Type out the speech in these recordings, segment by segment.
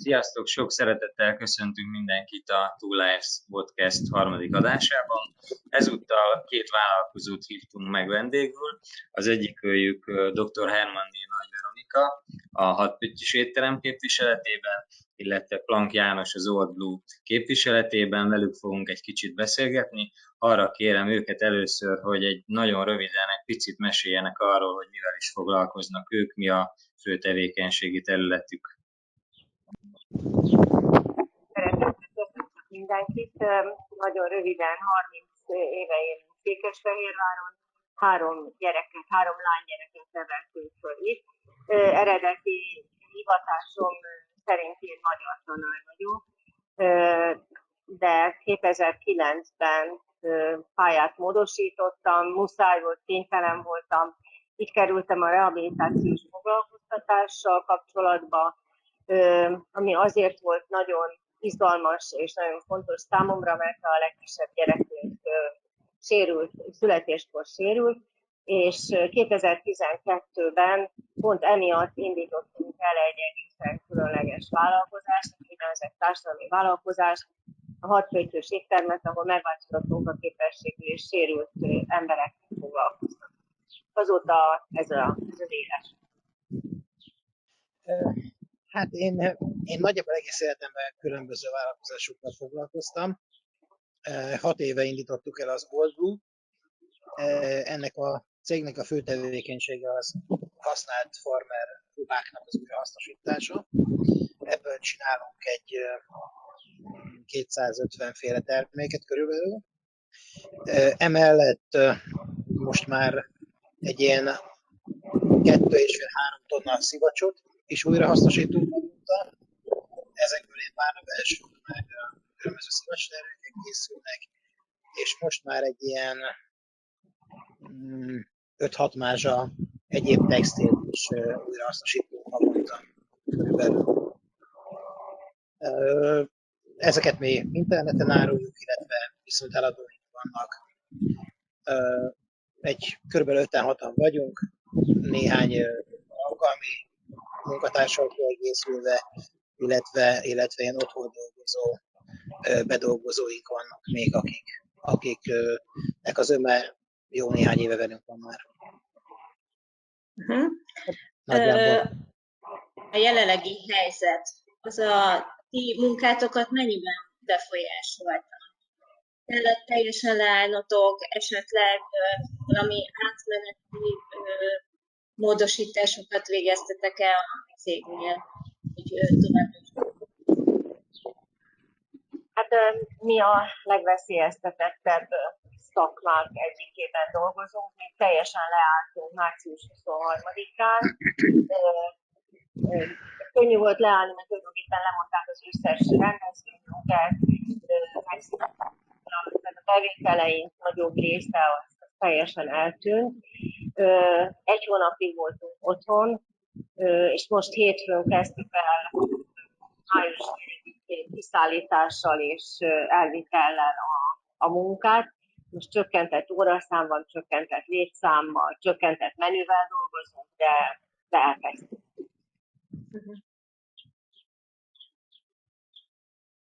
Sziasztok! Sok szeretettel köszöntünk mindenkit a Two Lives Podcast harmadik adásában. Ezúttal két vállalkozót hívtunk meg vendégül. Az egyikőjük dr. Hermanné Nagy Veronika, a Hat Püttyös étterem képviseletében, illetve Plank János az Old Blue képviseletében. Velük fogunk egy kicsit beszélgetni. Arra kérem őket először, hogy egy nagyon röviden egy picit meséljenek arról, hogy mivel is foglalkoznak ők, mi a fő tevékenységi területük. Szeretettel köszöntök mindenkit. Nagyon röviden, 30 éve élünk Székesfehérváron, három lánygyereket neveltünk föl itt. Eredeti hivatásom szerint én magyar tanár vagyok, de 2009-ben pályát módosítottam, muszáj volt, kénytelen voltam. Így kerültem a rehabilitációs foglalkoztatással kapcsolatba, ami azért volt nagyon izgalmas és nagyon fontos számomra, mert a legkisebb gyerekünk születéskor sérült, és 2012-ben pont emiatt indítottunk el egy egészen különleges vállalkozást, úgynevezett társadalmi vállalkozást, a Hat Püttyös éttermet, ahol megváltozott munkaképességű és sérült emberekkel foglalkoznak. Azóta ez az éles. Hát én nagyjából egész életemben különböző vállalkozásokkal foglalkoztam. 6 éve indítottuk el az Old Blue. Ennek a cégnek a fő tevékenysége az használt farmer ruháknak az újrahasznosítása. Ebből csinálunk egy 250 féle terméket körülbelül. Emellett most már egy ilyen 2,5-3 tonna szivacsot is újrahasznosítunk magunkkal. Ezekből ilyen párnavelsők, meg különböző szivacs-termékek készülnek, és most már egy ilyen 5-6 mázsa egyéb textilt is újrahasznosítunk havonta körülbelül. Ezeket mi interneten áruljuk, illetve viszont eladóink vannak. Körülbelül 5-6-an vagyunk, néhány alkalmi munkatársal kiegészülve, illetve ilyen otthon dolgozó bedolgozóink vannak még, akiknek az öme jó néhány éve velünk van már. A jelenlegi helyzet, az a ti munkátokat mennyiben befolyásolta? Kellett teljesen leállnotok, esetleg valami átmeneti módosításokat végeztetek el a cégnél, hogy tovább. Hát mi a legveszélyeztetettebb szakmák egyikében dolgozunk, mi teljesen leálltunk március 23-án. Könnyű volt leállni, mert tulajdonképpen lemondták az összes rendezvényünket, a bevételeink nagyobb része az teljesen eltűnt. 1 hónapig voltunk otthon, és most hétfőn kezdtük el május 4-én kiszállítással és elvitellel a munkát. Most csökkentett óraszámban, csökkentett létszámmal, csökkentett menüvel dolgozunk, de elkezdtük.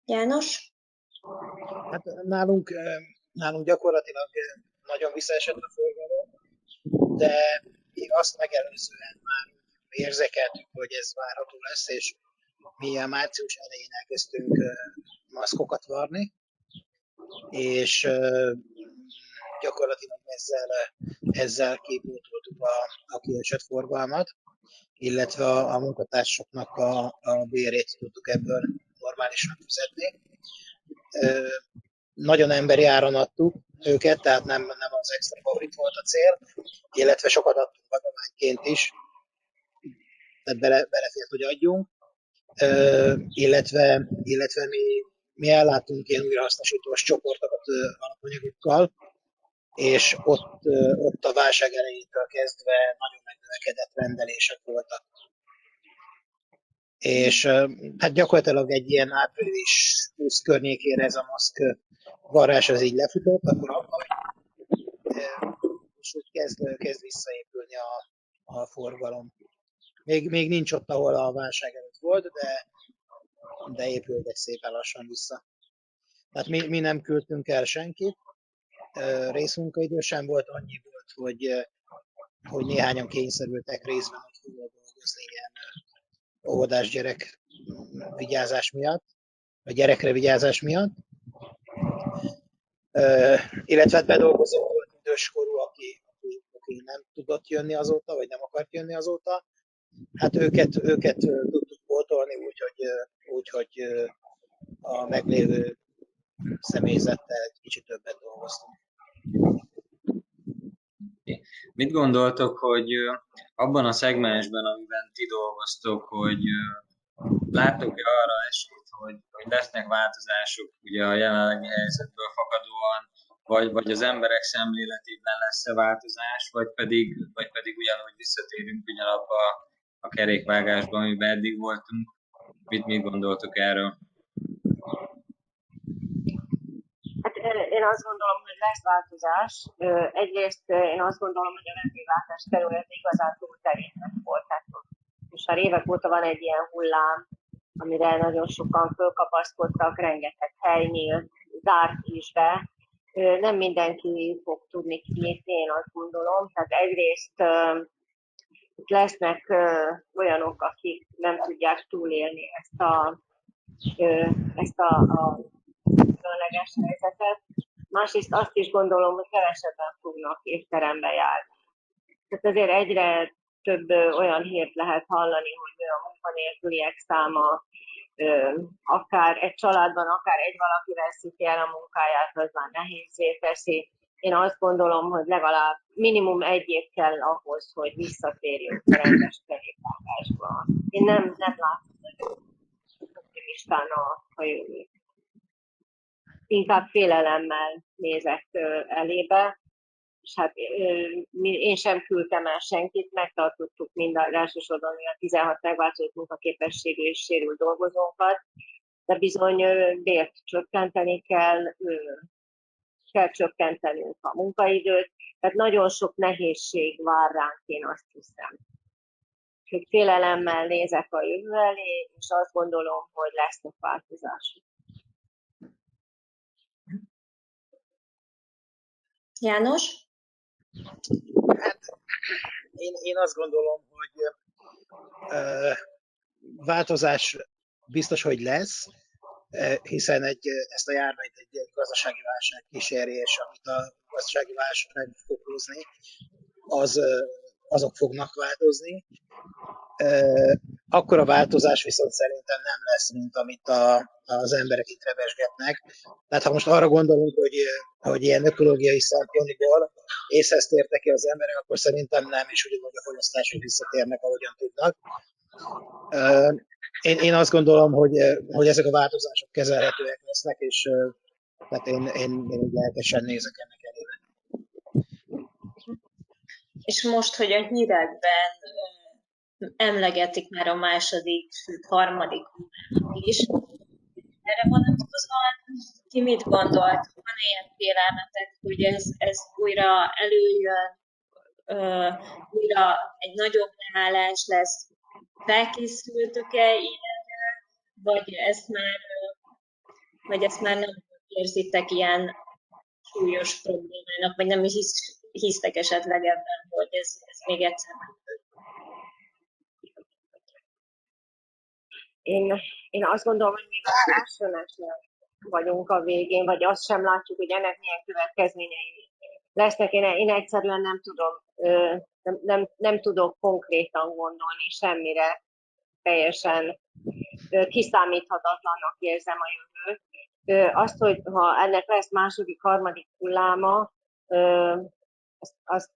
János? Hát nálunk gyakorlatilag nagyon visszaesett a forgalom, de még azt megelőzően már érzékeltük, hogy ez várható lesz, és mi a március elején elkezdtünk maszkokat varni, és gyakorlatilag ezzel kipótoltuk a kiesett forgalmat, illetve a munkatársaknak a bérét tudtuk ebből normálisan fizetni. Nagyon emberi áron adtuk őket, tehát nem az extra profit volt a cél, illetve sokat adtunk adományként is, tehát belefért, hogy adjunk, illetve mi elláttunk ilyen újrahasznosítós csoportokat alapanyagokkal, és ott a válság elejétől kezdve nagyon megnövekedett rendelések voltak. És hát gyakorlatilag egy ilyen április 20 környékére ez a maszk varrás az így lefutott, akkor és úgy kezd visszaépülni a forgalom. Még nincs ott, ahol a válság előtt volt, de épültek szépen lassan vissza. Tehát mi nem küldtünk el senkit, részmunkaidő sem volt, annyi volt, hogy néhányan kényszerültek részben otthonról dolgozni ilyen óvodás gyerek vigyázás miatt, vagy gyerekre vigyázás miatt. Illetve bedolgozó volt időskorú, aki nem tudott jönni azóta, vagy nem akart jönni azóta. Hát őket tudtuk pótolni, úgyhogy a meglévő személyzettel egy kicsit többet dolgoztunk. Mit gondoltok, hogy abban a szegmensben, amiben ti dolgoztok, hogy láttok-e arra esélyt, hogy lesznek változások ugye a jelenlegi helyzetből fakadóan, vagy az emberek szemléletében lesz-e változás, vagy pedig ugyanúgy visszatérünk ugyanabba a kerékvágásba, amiben eddig voltunk? Mit gondoltok erről? Hát én azt gondolom, hogy lesz változás. Egyrészt én azt gondolom, hogy a vendéglátás terület igazán túlterített volt. És már évek óta van egy ilyen hullám, amire nagyon sokan fölkapaszkodtak, rengeteg hely nyílt, zárt is be. Nem mindenki fog tudni kinyitni, én azt gondolom. Tehát egyrészt lesznek olyanok, akik nem tudják túlélni ezt a különleges helyzetet. Másrészt azt is gondolom, hogy kevesebben fognak étterembe járni. Tehát azért egyre több olyan hírt lehet hallani, hogy a munkanélküliek száma, akár egy családban, akár egy valaki veszi el a munkáját, az már nehézzé teszi. Én azt gondolom, hogy legalább minimum egy év kell ahhoz, hogy visszatérjünk a rendes kerékvágásba. Én nem látom nagyon optimistán a jövőt. Inkább félelemmel nézek elébe, és hát én sem küldtem el senkit, megtartottuk elsősorban a 16 megváltozott munkaképességű és sérült dolgozókat, de bizony bért csökkenteni kell csökkentenünk a munkaidőt, tehát nagyon sok nehézség vár ránk, én azt hiszem. Úgyhogy félelemmel nézek a jövő elé, és azt gondolom, hogy lesznek változások. János? Hát, én azt gondolom, hogy változás biztos, hogy lesz, hiszen ezt a járványt egy gazdasági válság kíséri, és amit a gazdasági válság fog hozni, azok fognak változni. Akkor a változás viszont szerintem nem lesz, mint amit az emberek itt rebesgetnek. Tehát ha most arra gondolunk, hogy ilyen ökológiai szempontból észhez tértek ki az emberek, akkor szerintem nem, és ugyanúgy a fogyasztások visszatérnek, ahogyan tudnak. Én azt gondolom, hogy ezek a változások kezelhetőek lesznek, és tehát én lelkesen nézek ennek elébe. És most, hogy a hírekben emlegetik már a második, sőt harmadik is, erre vonatkozóan ti mit gondolt? Van ilyen félelmetek, hogy ez újra előjön, újra egy nagyobb leállás lesz? Felkészültök-e ilyenre, vagy ezt már nem érzitek ilyen súlyos problémának, vagy nem hisztek esetleg ebben, hogy ez még egyszer Én azt gondolom, hogy még a elsőnek vagyunk a végén, vagy azt sem látjuk, hogy ennek milyen következményei lesznek. Én egyszerűen nem tudom, nem tudok konkrétan gondolni semmire. Teljesen kiszámíthatatlannak érzem a jövőt. Azt, hogy ha ennek lesz második, harmadik hulláma, azt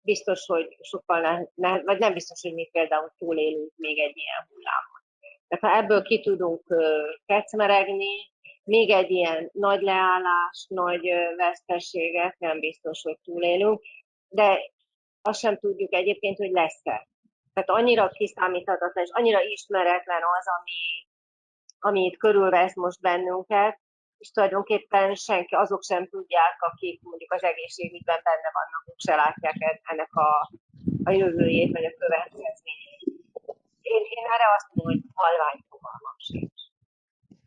biztos, hogy sokkal vagy nem biztos, hogy mi például túlélünk még egy ilyen hullámot. Tehát ha ebből ki tudunk kecmeregni, még egy ilyen nagy leállás, nagy veszteséget nem biztos, hogy túlélünk, de azt sem tudjuk egyébként, hogy lesz-e. Tehát annyira kiszámíthatatlan, és annyira ismeretlen az, ami itt körülvesz most bennünket, és tulajdonképpen azok sem tudják, akik mondjuk az egészségügyben benne vannak, ők se látják ennek a jövőjét, vagy a következményeit. Én erre azt mondom, hogy halvány fogalmam sincs.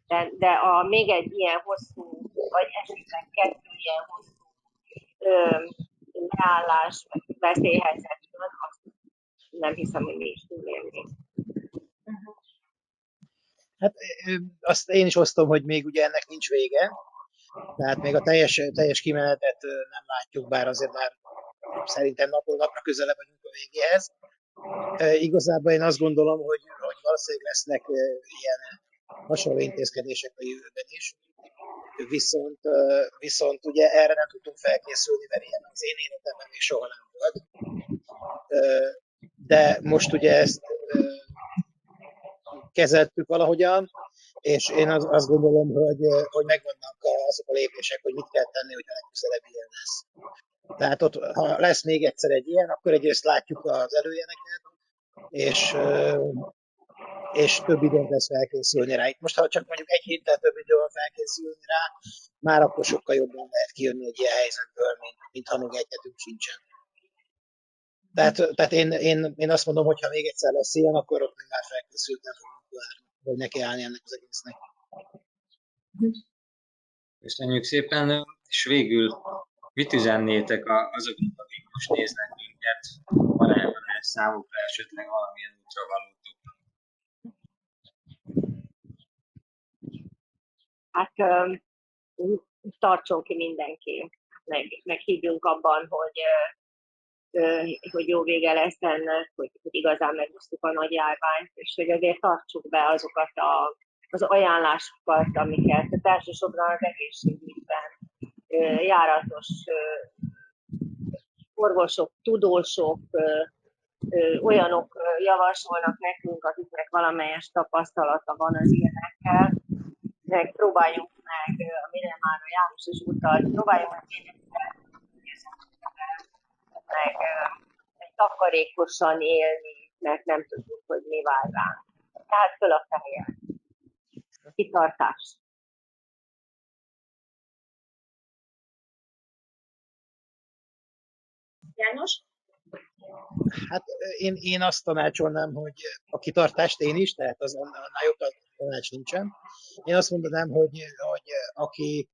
De még egy ilyen hosszú, vagy esetleg 2 ilyen hosszú leállás, veszélyhelyzetben, azt nem hiszem, hogy mi is tudnék. Hát azt én is osztom, hogy még ugye ennek nincs vége, tehát még a teljes kimenetet nem látjuk, bár azért már szerintem napról napra közelebb vagyunk a végéhez. Igazából én azt gondolom, hogy valószínűleg lesznek ilyen hasonló intézkedések a jövőben is, viszont ugye erre nem tudtunk felkészülni, mert ilyen az én életemben még soha nem volt. De most ugye ezt kezeltük valahogyan, és én azt gondolom, hogy megvannak azok a lépések, hogy mit kell tenni, hogyha legközelebb ilyen lesz. Tehát ott, ha lesz még egyszer egy ilyen, akkor egyrészt látjuk az előjeleket, és több időn lesz felkészülni rá. Itt most, ha csak mondjuk egy héttel több idő van felkészülni rá, már akkor sokkal jobban lehet kijönni egy ilyen helyzetből, mint ha még egy hetünk sincsen. Tehát én azt mondom, hogy ha még egyszer lesz ilyen, akkor ott még már felkészültem fogunk, hogy neki állni ennek az egésznek. Köszönjük szépen, és végül mit üzennétek azoknak, akik most néznek minket, van-e számukra esetleg valamilyen útra valótok? Hát tartson ki mindenki, meg higgyünk abban, hogy jó vége lesz ennek, hogy igazán megúsztuk a nagy járványt, és hogy azért tartsuk be azokat az ajánlásokat, amiket elsősorban az egészségügyben járatos orvosok, tudósok, olyanok javasolnak nekünk, akiknek valamelyes tapasztalata van az ilyenekkel, meg próbáljunk meg, amire már a János is utalt, próbáljunk meg takarékosan élni, mert nem tudjuk, hogy mi vár ránk. Tehát föl a fehér. Kitartás. János? Hát én azt tanácsolnám, hogy a kitartást én is, tehát annál jobb tanács nincsen. Én azt mondanám, hogy aki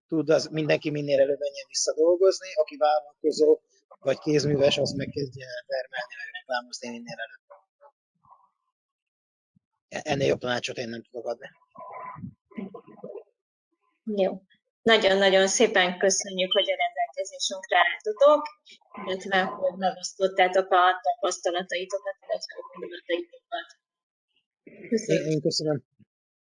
tud, az mindenki minél előbb menjen vissza dolgozni, aki vállalkozó vagy kézműves, az megkezdje el termelni, meg reklámozni minél előbb. Ennél jobb tanácsot én nem tudok adni. Jó. Nagyon-nagyon szépen köszönjük, hogy a rendelkezésünkre álltatok, illetve hogy megosztottátok a tapasztalataitokat, illetve a gondolataitokat. Köszönjük. Én köszönöm.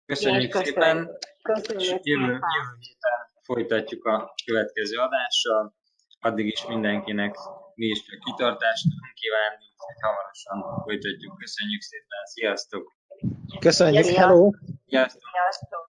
Köszönjük szépen. Köszönjük Jövő szépen. héten folytatjuk a következő adással. Addig is mindenkinek mi is csak kitartást tudunk kívánni, hogy hamarosan folytatjuk. Köszönjük szépen. Sziasztok! Köszönjük, Sziasztok. hello! Sziasztok! Sziasztok.